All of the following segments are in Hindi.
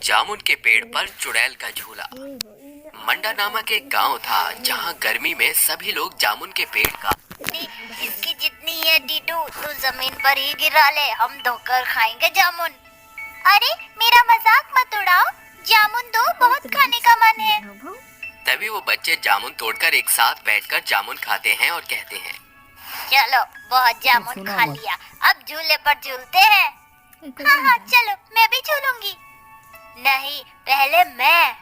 जामुन के पेड़ पर चुड़ैल का झूला। मंडा नामक एक गांव था जहां गर्मी में सभी लोग जामुन के पेड़ का इसकी जितनी है टीटू, तू जमीन पर ही गिरा ले, हम धोकर खाएंगे जामुन। अरे मेरा मजाक मत उड़ाओ, जामुन दो, बहुत खाने का मन है। तभी वो बच्चे जामुन तोड़कर एक साथ बैठकर जामुन खाते हैं और कहते हैं, चलो बहुत जामुन खा लिया, अब झूले पर झूलते हैं। हाँ हाँ चलो, मैं भी झूलूंगी। नहीं, पहले मैं।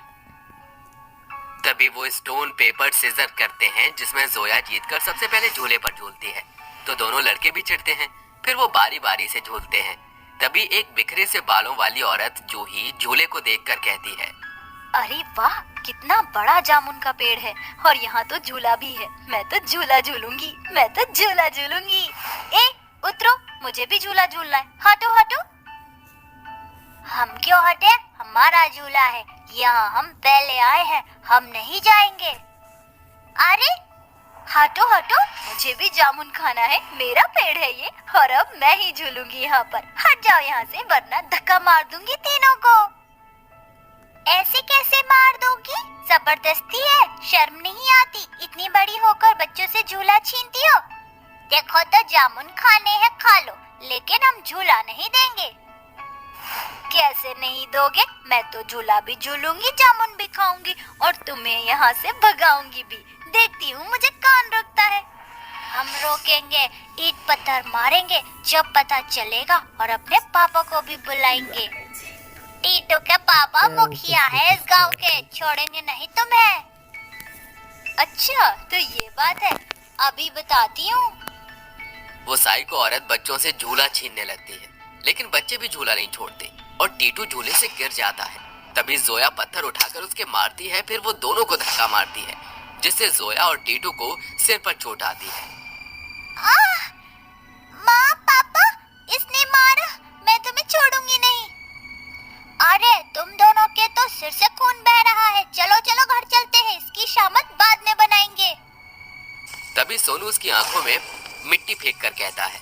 तभी वो स्टोन पेपर सीजर करते हैं जिसमें जोया जीतकर सबसे पहले झूले पर झूलती है। तो दोनों लड़के भी चिढ़ते हैं, फिर वो बारी बारी से झूलते हैं। तभी एक बिखरे से बालों वाली औरत जूही झूले को देखकर कहती है, अरे वाह, कितना बड़ा जामुन का पेड़ है और यहाँ तो झूला भी है। मैं तो झूला झूलूंगी, मैं तो झूला झूलूंगी। ए उतरो, मुझे भी झूला झूलना है। हटो हटो। हम क्यों हटे? हमारा झूला है, यहाँ हम पहले आए हैं, हम नहीं जाएंगे। अरे हटो हटो, मुझे भी जामुन खाना है, मेरा पेड़ है ये और अब मैं ही झूलूंगी यहाँ पर। हट जाओ यहाँ से, वरना धक्का मार दूंगी तीनों को। ऐसे कैसे मार दोगी? जबरदस्ती है, शर्म नहीं आती? इतनी बड़ी होकर बच्चों से झूला छीनती हो। देखो तो जामुन खाने हैं, खा लो, लेकिन हम झूला नहीं देंगे। कैसे नहीं दोगे? मैं तो झूला भी झूलूंगी, जामुन भी खाऊंगी और तुम्हें यहाँ से भगाऊंगी भी। देखती हूँ मुझे कौन रोकता है। हम रोकेंगे, ईंट पत्थर मारेंगे जब पता चलेगा और अपने पापा को भी बुलाएंगे। टीटू के पापा मुखिया है इस गांव के, छोड़ेंगे नहीं तुम्हें। अच्छा तो ये बात है, अभी बताती हूँ। वो साइको औरत बच्चों से झूला छीनने लगती है, लेकिन बच्चे भी झूला नहीं छोड़ते और टीटू झूले से गिर जाता है। तभी जोया पत्थर उठाकर उसके मारती है, फिर वो दोनों को धक्का मारती है, जिससे जोया और टीटू को सिर पर चोट आती है। माँ पापा, इसने मारा, मैं तुम्हें छोड़ूंगी नहीं। अरे तुम दोनों के तो सिर से खून बह रहा है, चलो चलो घर चलते हैं, इसकी शामत बाद में बनाएंगे। तभी सोनू उसकी आंखों में मिट्टी फेंक कर कहता है,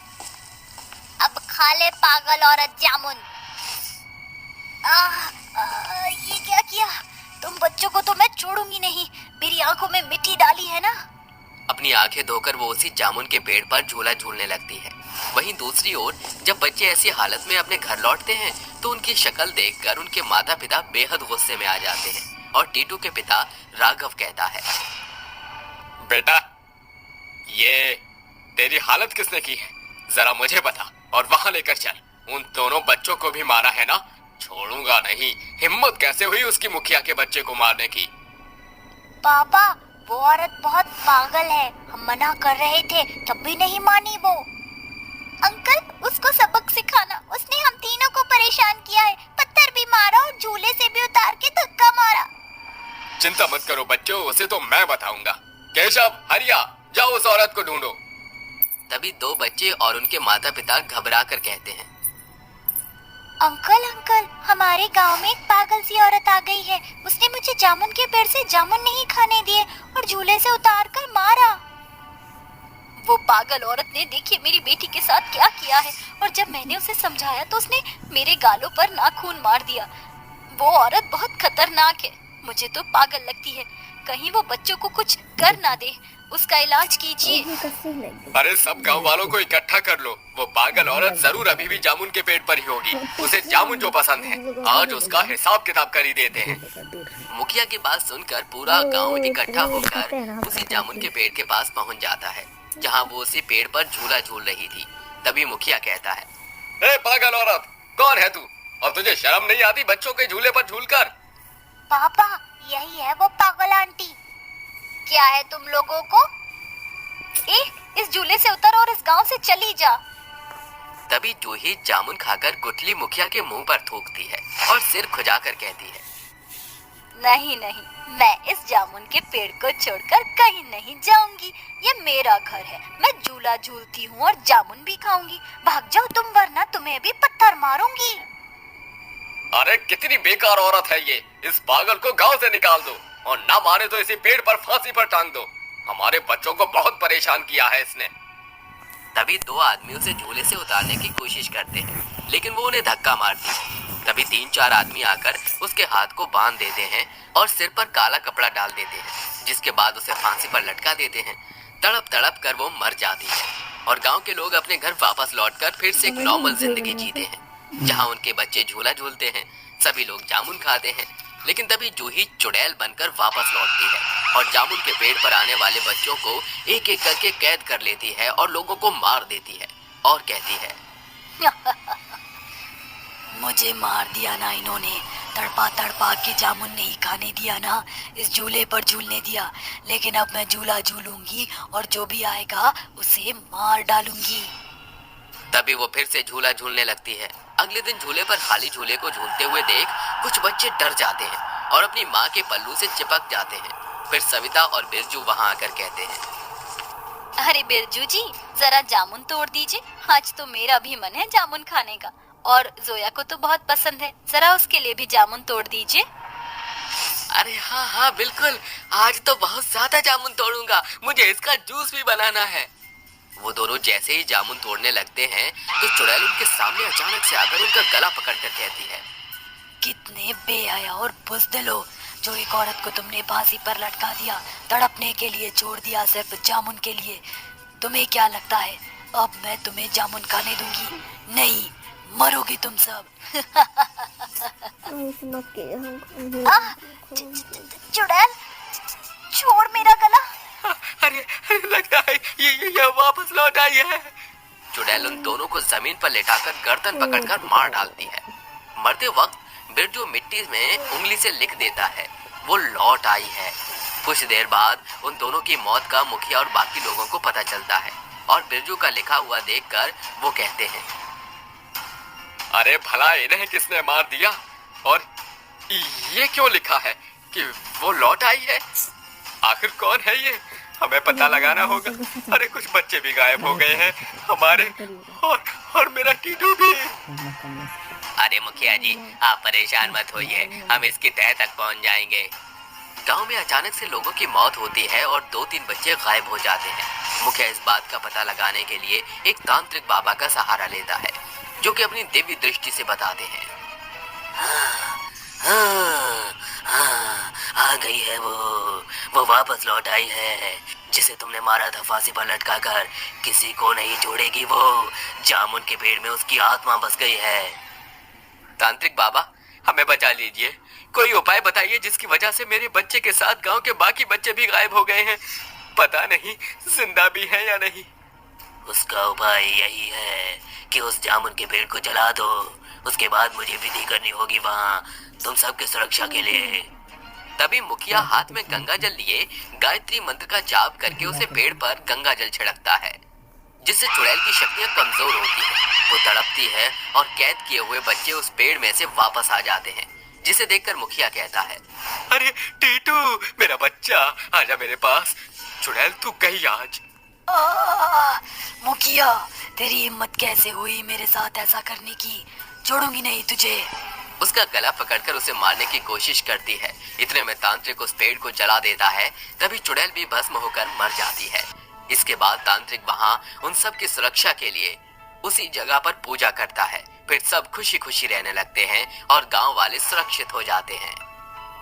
अब खा ले पागल औरत जामुन। ये क्या किया? तुम बच्चों को तो मैं छोड़ूंगी नहीं, मेरी आंखों में मिट्टी डाली है ना। अपनी आंखें धोकर वो उसी जामुन के पेड़ पर झूला झूलने लगती है। वहीं दूसरी ओर जब बच्चे ऐसी हालत में अपने घर लौटते हैं तो उनकी शक्ल देखकर उनके माता पिता बेहद गुस्से में आ जाते हैं और टीटू के पिता राघव कहता है, बेटा ये तेरी हालत किसने की है, जरा मुझे बता और वहां लेकर चल। उन दोनों बच्चों को भी मारा है ना? छोड़ूंगा नहीं। हिम्मत कैसे हुई उसकी मुखिया के बच्चे को मारने की? पापा वो औरत बहुत पागल है, हम मना कर रहे थे तब भी नहीं मानी वो। अंकल उसको सबक सिखाना, उसने हम तीनों को परेशान किया है, पत्थर भी मारा और झूले से भी उतार के धक्का मारा। चिंता मत करो बच्चों, उसे तो मैं बताऊंगा। केशव, हरिया, जाओ उस औरत को ढूंढो। तभी दो बच्चे और उनके माता पिता घबरा कर कहते हैं, अंकल अंकल, हमारे गांव में एक पागल सी औरत आ गई है, उसने मुझे जामुन के पेड़ से जामुन नहीं खाने दिए और झूले से उतार कर मारा। वो पागल औरत ने देखिए मेरी बेटी के साथ क्या किया है, और जब मैंने उसे समझाया तो उसने मेरे गालों पर नाखून मार दिया। वो औरत बहुत खतरनाक है, मुझे तो पागल लगती है, कहीं वो बच्चों को कुछ कर ना दे, उसका इलाज कीजिए। अरे सब गांव वालों को इकट्ठा कर लो, वो पागल औरत जरूर अभी भी जामुन के पेड़ पर ही होगी, उसे जामुन जो पसंद है, आज उसका हिसाब किताब कर ही देते हैं। मुखिया की बात सुनकर पूरा गांव इकट्ठा होकर उसी जामुन के पेड़ के पास पहुंच जाता है जहां वो उसी पेड़ पर झूला झूल रही थी। तभी मुखिया कहता है, ए पागल औरत, कौन है तू और तुझे शर्म नहीं आती बच्चों के झूले पर झूलकर? पापा यही है वो पागल आंटी। क्या है तुम लोगों को? इस झूले से उतर और इस गांव से चली जा। तभी जूही जामुन खाकर गुठली मुखिया के मुंह पर थूकती है और सिर खुजाकर कहती है, नहीं नहीं, मैं इस जामुन के पेड़ को छोड़कर कहीं नहीं जाऊंगी, ये मेरा घर है, मैं झूला झूलती हूँ और जामुन भी खाऊंगी। भाग जाओ तुम, वरना तुम्हें भी पत्थर मारूंगी। अरे कितनी बेकार औरत है ये, इस पागल को गांव से निकाल दो और ना माने तो इसी पेड़ पर फांसी पर टांग दो, हमारे बच्चों को बहुत परेशान किया है इसने। तभी दो आदमी उसे झूले से उतारने की कोशिश करते हैं, लेकिन वो उन्हें धक्का मारती है। तभी 3-4 आदमी आकर उसके हाथ को बांध देते हैं और सिर पर काला कपड़ा डाल देते हैं, जिसके बाद उसे फांसी पर लटका देते हैं। तड़प तड़प कर वो मर जाती है और गांव के लोग अपने घर वापस लौटकर फिर से एक नॉर्मल जिंदगी जीते हैं, जहां उनके बच्चे झूला झूलते हैं, सभी लोग जामुन खाते हैं। लेकिन तभी जूही चुड़ैल बनकर वापस लौटती है और जामुन के पेड़ पर आने वाले बच्चों को एक एक करके कैद कर लेती है और लोगों को मार देती है और कहती है, मुझे मार दिया ना इन्होंने, तड़पा तड़पा के जामुन नहीं खाने दिया ना, इस झूले पर झूलने दिया। लेकिन अब मैं झूला झूलूंगी और जो भी आएगा उसे मार डालूंगी। तभी वो फिर से झूला झूलने लगती है। अगले दिन झूले पर खाली झूले को झूलते हुए देख कुछ बच्चे डर जाते हैं और अपनी माँ के पल्लू से चिपक जाते हैं। फिर सविता और बिरजू वहाँ आकर कहते हैं, अरे बिरजू जी, जरा जामुन तोड़ दीजिए, आज तो मेरा भी मन है जामुन खाने का और जोया को तो बहुत पसंद है, जरा उसके लिए भी जामुन तोड़ दीजिए। अरे हाँ हाँ बिल्कुल, आज तो बहुत ज्यादा जामुन तोड़ूंगा, मुझे इसका जूस भी बनाना है। वो दोनों जैसे ही जामुन तोड़ने लगते हैं तो चुड़ैल उनके सामने अचानक से आकर उनका गला पकड़कर कहती है, कितने बेहया और बुज़दिल हो, जो एक औरत को तुमने फांसी पर लटका दिया, तड़पने के लिए छोड़ दिया सिर्फ जामुन के लिए। तुम्हें क्या लगता है अब मैं तुम्हें जामुन खाने दूंगी? नहीं, मरोगी तुम सब। चुड़ैल, छोड़ मेरा गला। अरे लगता है ये वापस लौट आई है। चुड़ैल उन दोनों को जमीन पर लेटाकर गर्दन पकड़कर मार डालती है। मरते वक्त बिरजू मिट्टी में उंगली से लिख देता है, वो लौट आई है। कुछ देर बाद उन दोनों की मौत का मुखिया और बाकी लोगों को पता चलता है और बिरजू का लिखा हुआ देखकर वो कहते हैं, अरे भला इन्हें किसने मार दिया और ये क्यों लिखा है कि वो लौट आई है? आखिर कौन है ये? हमें पता लगाना होगा। अरे कुछ बच्चे भी गायब हो गए हैं हमारे, और मेरा टीटू भी। अरे मुखिया जी, आप परेशान मत होइए, हम इसकी तह तक पहुंच जाएंगे। गांव में अचानक से लोगों की मौत होती है और 2-3 बच्चे गायब हो जाते हैं। मुखिया इस बात का पता लगाने के लिए एक तांत्रिक बाबा का सहारा लेता है, जो कि अपनी दिव्य दृष्टि से बताते हैं, आ गई है वो वापस लौट आई है, जिसे तुमने मारा था फांसी पर लटका कर, किसी को नहीं छोड़ेगी वो, जामुन के पेड़ में उसकी आत्मा बस गई है। तांत्रिक बाबा, हमें बचा लीजिए, कोई उपाय बताइए जिसकी वजह से मेरे बच्चे के साथ गांव के बाकी बच्चे भी गायब हो गए हैं, पता नहीं जिंदा भी हैं या नहीं। उसका उपाय यही है कि उस जामुन के पेड़ को जला दो, उसके बाद मुझे विधि करनी होगी वहाँ तुम सबके सुरक्षा के लिए। तभी मुखिया हाथ में गंगा जल लिए गायत्री मंत्र का जाप करके उसे पेड़ पर गंगा जल छिड़कता है, जिससे चुड़ैल की शक्तियां कमजोर होती हैं। वो तड़पती है और कैद किए हुए बच्चे उस पेड़ में से वापस आ जाते हैं, जिसे देखकर मुखिया कहता है, अरे टीटू मेरा बच्चा, आजा मेरे पास, चुड़ैल तू गई आज। मुखिया, तेरी हिम्मत कैसे हुई मेरे साथ ऐसा करने की? छोड़ूंगी नहीं तुझे। उसका गला पकड़कर उसे मारने की कोशिश करती है। इतने में तांत्रिक उस पेड़ को जला देता है। तभी चुड़ैल भी भस्म होकर मर जाती है। इसके बाद तांत्रिक वहां उन सब की सुरक्षा के लिए उसी जगह पर पूजा करता है। फिर सब खुशी खुशी रहने लगते हैं और गांव वाले सुरक्षित हो जाते हैं।